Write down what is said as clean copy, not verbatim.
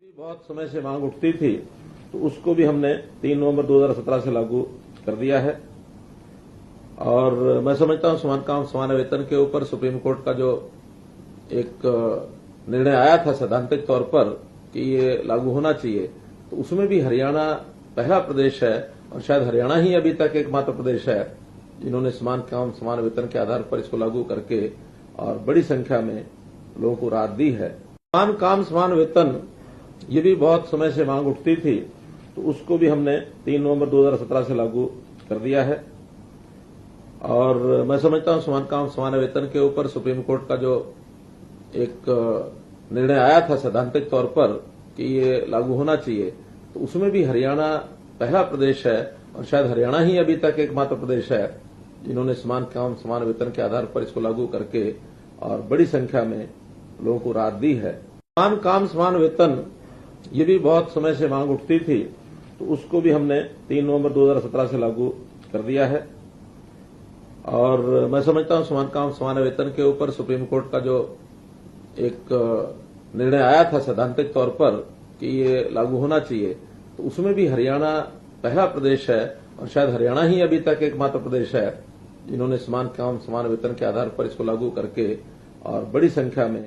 बहुत समय से मांग उठती थी, तो उसको भी हमने 3 नवंबर 2017 से लागू कर दिया है। और मैं समझता हूं समान काम समान वेतन के ऊपर सुप्रीम कोर्ट का जो एक निर्णय आया था सैद्धांतिक तौर पर कि ये लागू होना चाहिए, तो उसमें भी हरियाणा पहला प्रदेश है और शायद हरियाणा ही अभी तक एकमात्र प्रदेश है जिन्होंने समान काम समान वेतन के आधार पर इसको लागू करके और बड़ी संख्या में लोगों को राहत दी है। समान काम समान वेतन ये भी बहुत समय से मांग उठती थी, तो उसको भी हमने 3 नवंबर 2017 से लागू कर दिया है। और मैं समझता हूं समान काम समान वेतन के ऊपर सुप्रीम कोर्ट का जो एक निर्णय आया था सैद्धांतिक तौर पर कि ये लागू होना चाहिए, तो उसमें भी हरियाणा पहला प्रदेश है और शायद हरियाणा ही अभी तक एकमात्र प्रदेश है जिन्होंने समान काम समान वेतन के आधार पर इसको लागू करके और बड़ी संख्या में लोगों को राहत दी है। समान काम समान वेतन ये भी बहुत समय से मांग उठती थी, तो उसको भी हमने 3 नवंबर 2017 से लागू कर दिया है। और मैं समझता हूं समान काम समान वेतन के ऊपर सुप्रीम कोर्ट का जो एक निर्णय आया था सैद्धांतिक तौर पर कि ये लागू होना चाहिए, तो उसमें भी हरियाणा पहला प्रदेश है और शायद हरियाणा ही अभी तक एकमात्र प्रदेश है जिन्होंने समान काम समान वेतन के आधार पर इसको लागू करके और बड़ी संख्या में